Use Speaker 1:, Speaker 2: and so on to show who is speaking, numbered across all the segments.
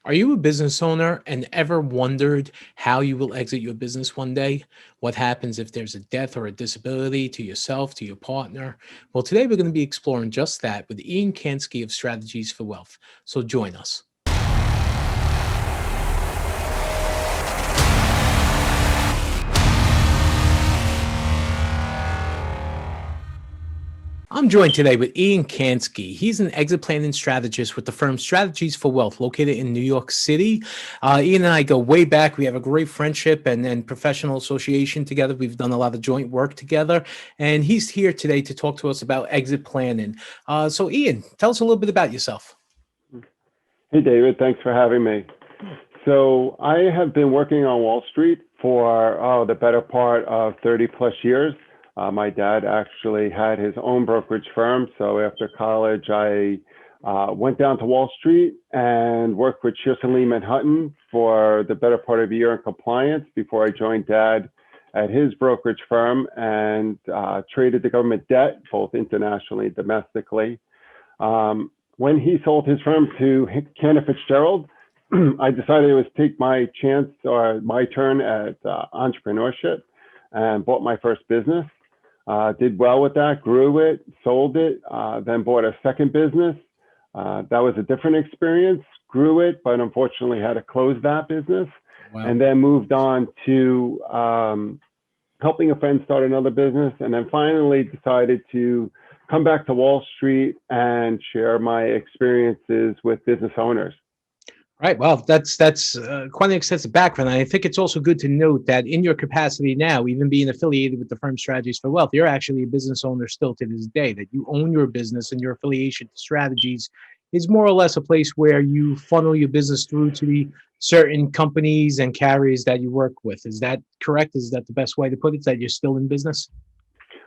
Speaker 1: Are you a business owner and ever wondered how you will exit your business one day? What happens if there's a death or a disability to yourself, to your partner? Well, today we're going to be exploring just that with Ian Kansky of Strategies for Wealth. So join us. I'm joined today with Ian Kansky. He's an exit planning strategist with the firm Strategies for Wealth, located in New York City. Ian and I go way back. We have a great friendship and professional association together. We've done a lot of joint work together. And he's here today to talk to us about exit planning. So, Ian, tell us a little bit about yourself.
Speaker 2: Hey, David, thanks for having me. So I have been working on Wall Street for the better part of 30 plus years. My dad actually had his own brokerage firm. So after college, I went down to Wall Street and worked with Shearson Lehman Hutton for the better part of a year in compliance before I joined Dad at his brokerage firm and traded the government debt, both internationally and domestically. When he sold his firm to Cantor Fitzgerald, I decided it was take my chance or my turn at entrepreneurship and bought my first business. Did well with that, grew it, sold it, then bought a second business. That was a different experience, grew it, but unfortunately had to close that business. Wow. And then moved on to helping a friend start another business. And then finally decided to come back to Wall Street and share my experiences with business owners.
Speaker 1: Right. Well, that's quite an extensive background. And I think it's also good to note that in your capacity now, even being affiliated with the firm Strategies for Wealth, you're actually a business owner still to this day, that you own your business and your affiliation to Strategies is more or less a place where you funnel your business through to the certain companies and carriers that you work with. Is that correct? Is that the best way to put it, that you're still in business?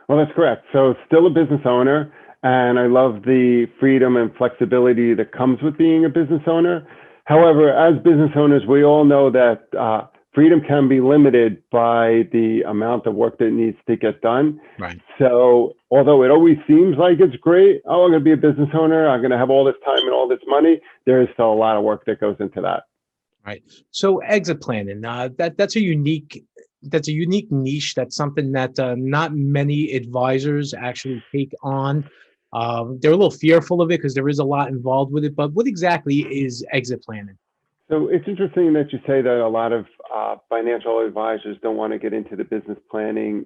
Speaker 2: Well, that's correct. So still a business owner, and I love the freedom and flexibility that comes with being a business owner. However, as business owners, we all know that freedom can be limited by the amount of work that needs to get done.
Speaker 1: Right.
Speaker 2: So although it always seems like it's great, oh, I'm going to be a business owner, I'm going to have all this time and all this money, there is still a lot of work that goes into that.
Speaker 1: Right. So exit planning, that's a unique niche. That's something that not many advisors actually take on. They're a little fearful of it because there is a lot involved with it. But what exactly is exit planning?
Speaker 2: So it's interesting that you say that a lot of financial advisors don't want to get into the business planning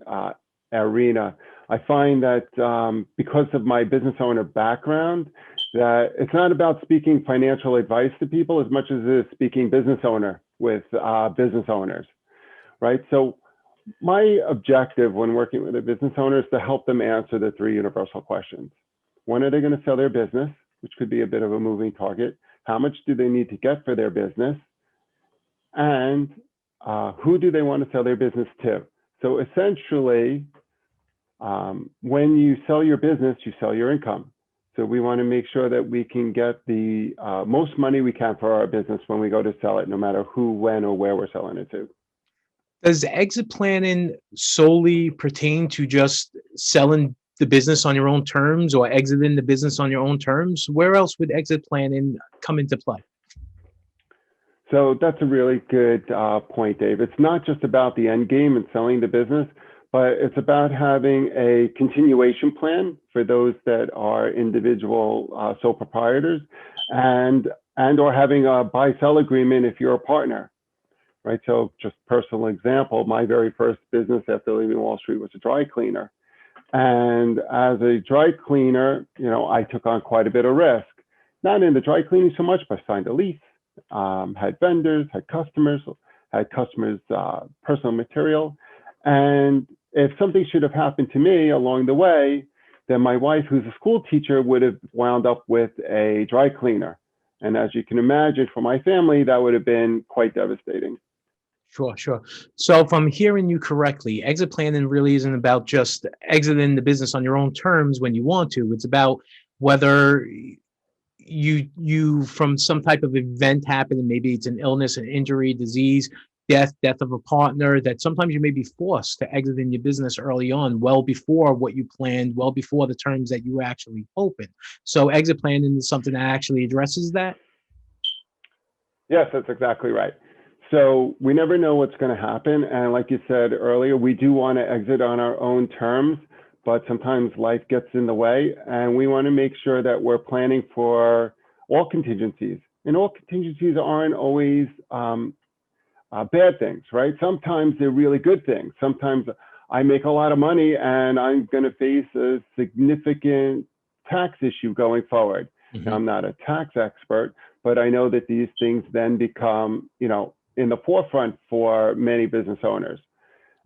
Speaker 2: arena. I find that because of my business owner background, that it's not about speaking financial advice to people as much as it is speaking business owner with business owners, right? So my objective when working with a business owner is to help them answer the three universal questions. When are they going to sell their business, which could be a bit of a moving target? How much do they need to get for their business? And who do they want to sell their business to? So essentially, when you sell your business, you sell your income. So we want to make sure that we can get the most money we can for our business when we go to sell it, no matter who, when, or where we're selling it to.
Speaker 1: Does exit planning solely pertain to just selling the business on your own terms or exiting the business on your own terms? Where else would exit planning come into play?
Speaker 2: So that's a really good point, Dave. It's not just about the end game and selling the business, but it's about having a continuation plan for those that are individual sole proprietors and or having a buy-sell agreement if you're a partner, right? So just personal example, my very first business after leaving Wall Street was a dry cleaner. And as a dry cleaner, I took on quite a bit of risk, not in the dry cleaning so much, but signed a lease, had vendors, had customers personal material. And if something should have happened to me along the way, then my wife, who's a school teacher, would have wound up with a dry cleaner. And as you can imagine, for my family, that would have been quite devastating.
Speaker 1: Sure. So if I'm hearing you correctly, exit planning really isn't about just exiting the business on your own terms when you want to. It's about whether you from some type of event happening, maybe it's an illness, an injury, disease, death of a partner, that sometimes you may be forced to exit in your business early on, well before what you planned, well before the terms that you actually opened. So exit planning is something that actually addresses that.
Speaker 2: Yes, that's exactly right. So we never know what's going to happen. And like you said earlier, we do want to exit on our own terms, but sometimes life gets in the way. And we want to make sure that we're planning for all contingencies. And all contingencies aren't always bad things, right? Sometimes they're really good things. Sometimes I make a lot of money and I'm going to face a significant tax issue going forward. Now,
Speaker 1: Mhm.
Speaker 2: I'm not a tax expert, but I know that these things then become, in the forefront for many business owners.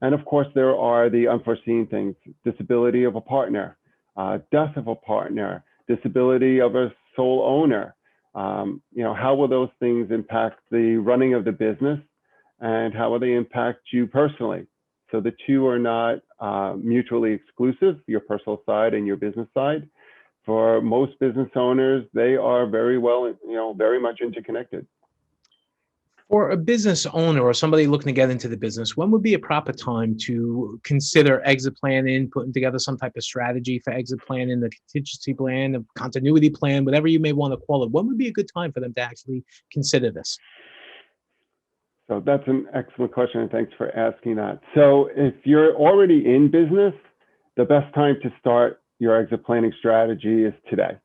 Speaker 2: And of course, there are the unforeseen things: disability of a partner, death of a partner, disability of a sole owner. How will those things impact the running of the business, and how will they impact you personally? So the two are not mutually exclusive, your personal side and your business side. For most business owners, they are very well, very much interconnected.
Speaker 1: For a business owner or somebody looking to get into the business, when would be a proper time to consider exit planning, putting together some type of strategy for exit planning, the contingency plan, the continuity plan, whatever you may want to call it? When would be a good time for them to actually consider this?
Speaker 2: So that's an excellent question, and thanks for asking that. So if you're already in business, the best time to start your exit planning strategy is today.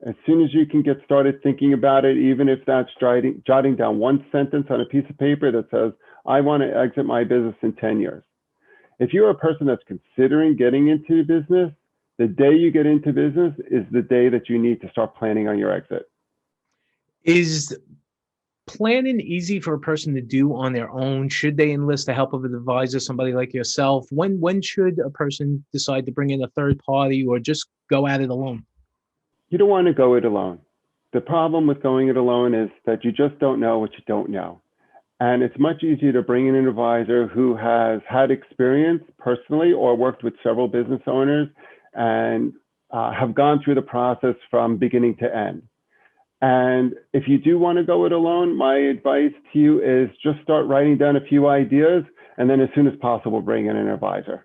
Speaker 2: As soon as you can get started thinking about it, even if that's jotting down one sentence on a piece of paper that says, I want to exit my business in 10 years. If you're a person that's considering getting into business, the day you get into business is the day that you need to start planning on your exit.
Speaker 1: Is planning easy for a person to do on their own? Should they enlist the help of an advisor, somebody like yourself? When should a person decide to bring in a third party or just go at it alone?
Speaker 2: You don't want to go it alone. The problem with going it alone is that you just don't know what you don't know. And it's much easier to bring in an advisor who has had experience personally or worked with several business owners and have gone through the process from beginning to end. And if you do want to go it alone, my advice to you is just start writing down a few ideas, and then as soon as possible, bring in an advisor.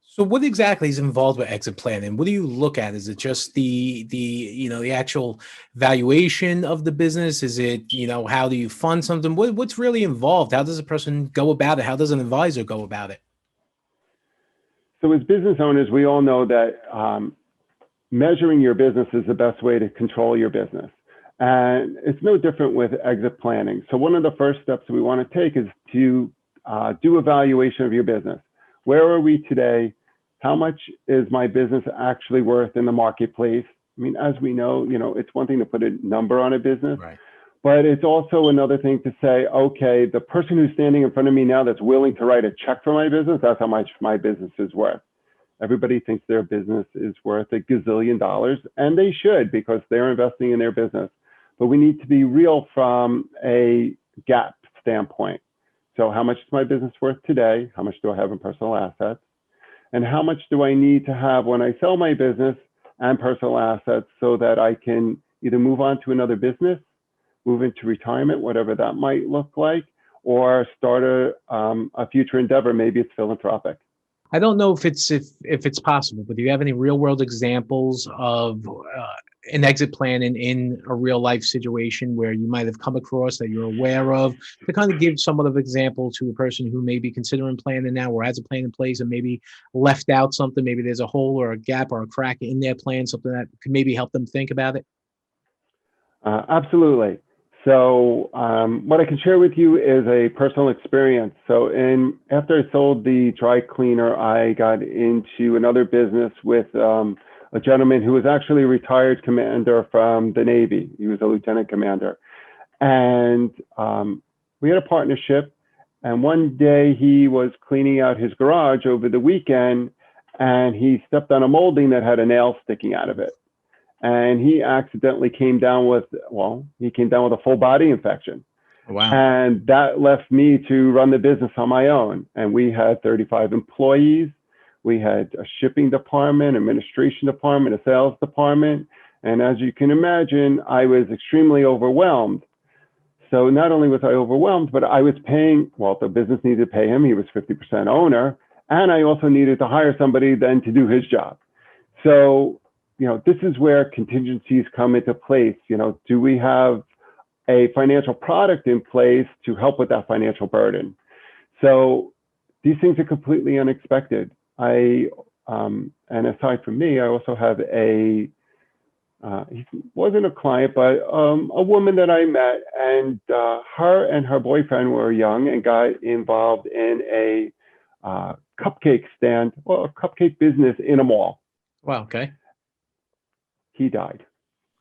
Speaker 1: So what exactly is involved with exit planning? What do you look at? Is it just the actual valuation of the business? Is it, how do you fund something? What's really involved? How does a person go about it? How does an advisor go about it?
Speaker 2: So as business owners, we all know that measuring your business is the best way to control your business. And it's no different with exit planning. So one of the first steps we want to take is to do evaluation of your business. Where are we today? How much is my business actually worth in the marketplace? I mean, as we know, it's one thing to put a number on a business,
Speaker 1: Right.
Speaker 2: but it's also another thing to say, okay, the person who's standing in front of me now that's willing to write a check for my business, that's how much my business is worth. Everybody thinks their business is worth $1 gazillion, and they should, because they're investing in their business. But we need to be real from a gap standpoint. So how much is my business worth today? How much do I have in personal assets? And how much do I need to have when I sell my business and personal assets so that I can either move on to another business, move into retirement, whatever that might look like, or start a future endeavor? Maybe it's philanthropic.
Speaker 1: I don't know if it's possible, but do you have any real world examples of an exit plan in a real life situation where you might have come across that you're aware of, to kind of give somewhat of example to a person who may be considering planning now or has a plan in place and maybe left out something? Maybe there's a hole or a gap or a crack in their plan, something that could maybe help them think about it.
Speaker 2: Absolutely. So what I can share with you is a personal experience. So after I sold the dry cleaner, I got into another business with a gentleman who was actually a retired commander from the Navy. He was a lieutenant commander. And we had a partnership. And one day he was cleaning out his garage over the weekend, and he stepped on a molding that had a nail sticking out of it. And he accidentally came down with a full body infection.
Speaker 1: Wow.
Speaker 2: And that left me to run the business on my own. And we had 35 employees. We had a shipping department, administration department, a sales department. And as you can imagine, I was extremely overwhelmed. So not only was I overwhelmed, but I was paying, the business needed to pay him. He was 50% owner. And I also needed to hire somebody then to do his job. So this is where contingencies come into place. Do we have a financial product in place to help with that financial burden. So these things are completely unexpected. And aside from me, I also have he wasn't a client, but a woman that I met, and her and her boyfriend were young and got involved in a cupcake stand, well, a cupcake business in a mall.
Speaker 1: Wow. Okay.
Speaker 2: He died.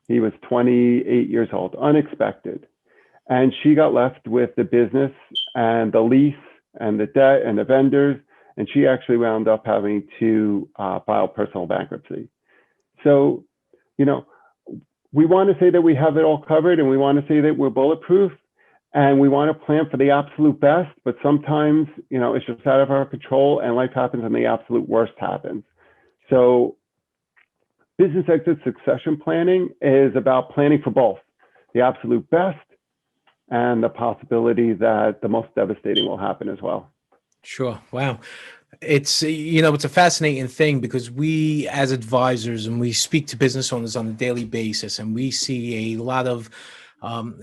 Speaker 2: He was 28 years old, unexpected. And she got left with the business and the lease and the debt and the vendors. And she actually wound up having to file personal bankruptcy. So, you know, we want to say that we have it all covered, and we want to say that we're bulletproof, and we want to plan for the absolute best. But sometimes, you know, it's just out of our control, and life happens and the absolute worst happens. So business exit succession planning is about planning for both the absolute best and the possibility that the most devastating will happen as well.
Speaker 1: Sure. Wow. It's, it's a fascinating thing because we as advisors, and we speak to business owners on a daily basis, and we see a lot of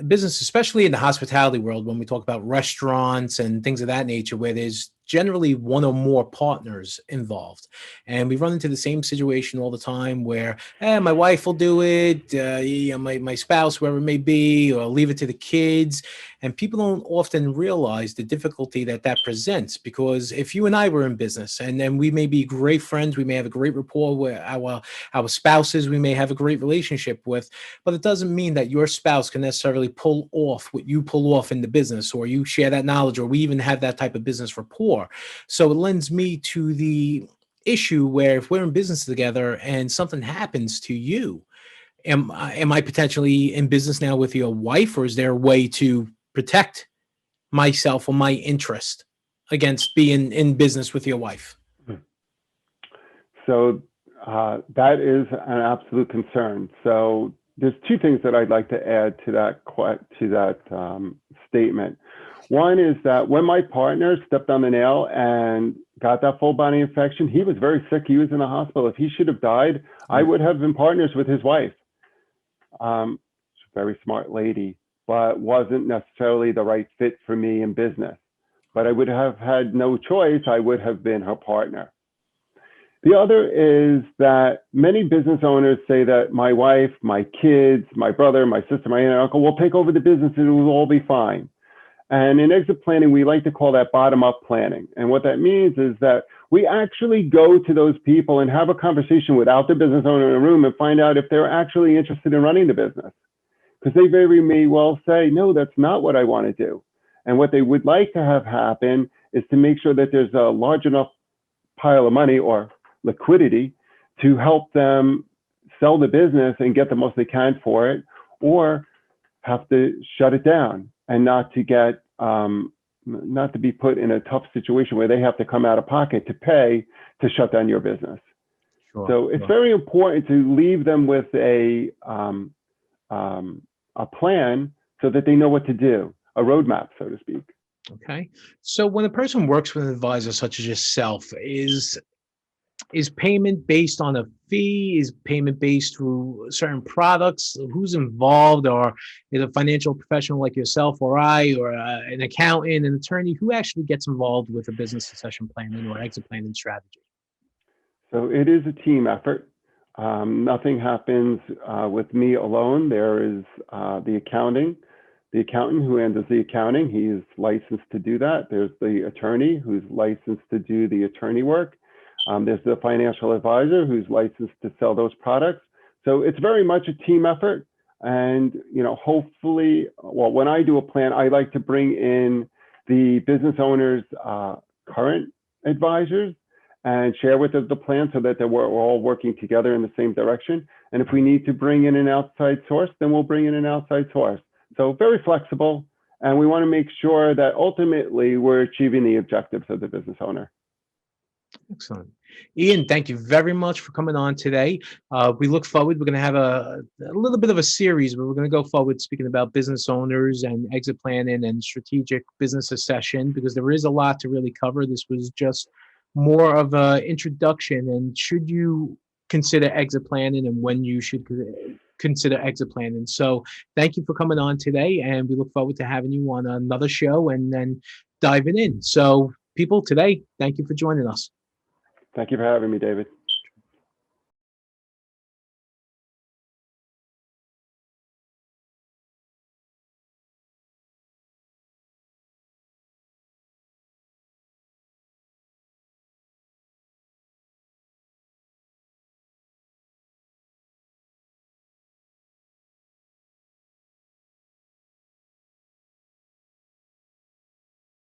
Speaker 1: business, especially in the hospitality world, when we talk about restaurants and things of that nature, where there's generally one or more partners involved. And we run into the same situation all the time where, my wife will do it, my spouse, whoever it may be, or I'll leave it to the kids. And people don't often realize the difficulty that presents, because if you and I were in business, and then we may be great friends, we may have a great rapport with our spouses, we may have a great relationship with, but it doesn't mean that your spouse can necessarily pull off what you pull off in the business, or you share that knowledge, or we even have that type of business rapport. So it lends me to the issue where if we're in business together and something happens to you, am I potentially in business now with your wife, or is there a way to protect myself or my interest against being in business with your wife?
Speaker 2: So that is an absolute concern. So there's two things that I'd like to add to that statement. One is that when my partner stepped on the nail and got that full body infection, he was very sick. He was in the hospital. If he should have died, I would have been partners with his wife. She's a very smart lady, but wasn't necessarily the right fit for me in business. But I would have had no choice. I would have been her partner. The other is that many business owners say that my wife, my kids, my brother, my sister, my aunt and uncle will take over the business and it will all be fine. And in exit planning, we like to call that bottom-up planning. And what that means is that we actually go to those people and have a conversation without the business owner in a room and find out if they're actually interested in running the business. Because they very may well say, no, that's not what I want to do. And what they would like to have happen is to make sure that there's a large enough pile of money or liquidity to help them sell the business and get the most they can for it, or have to shut it down and not to be put in a tough situation where they have to come out of pocket to pay to shut down your business. Sure, so it's very important to leave them with a plan so that they know what to do, a roadmap, so to speak.
Speaker 1: Okay. So when a person works with an advisor such as yourself, is payment based on a fee? Is payment based through certain products? Who's involved? Or is a financial professional like yourself or I, or an accountant, an attorney, who actually gets involved with a business succession planning or exit planning strategy?
Speaker 2: So it is a team effort. Nothing happens with me alone. There is the accountant who handles the accounting. He is licensed to do that. There's the attorney who's licensed to do the attorney work. There's the financial advisor who's licensed to sell those products. So it's very much a team effort. And, hopefully, well, when I do a plan, I like to bring in the business owner's current advisors and share with us the plan so that we're all working together in the same direction. And if we need to bring in an outside source, then we'll bring in an outside source. So very flexible. And we want to make sure that ultimately we're achieving the objectives of the business owner.
Speaker 1: Excellent. Ian, thank you very much for coming on today. We look forward. We're going to have a little bit of a series where we're going to go forward speaking about business owners and exit planning and strategic business succession, because there is a lot to really cover. This was just more of an introduction. And should you consider exit planning, and when you should consider exit planning. So thank you for coming on today, and we look forward to having you on another show and then diving in. So people today, thank you for joining us.
Speaker 2: Thank you for having me, David.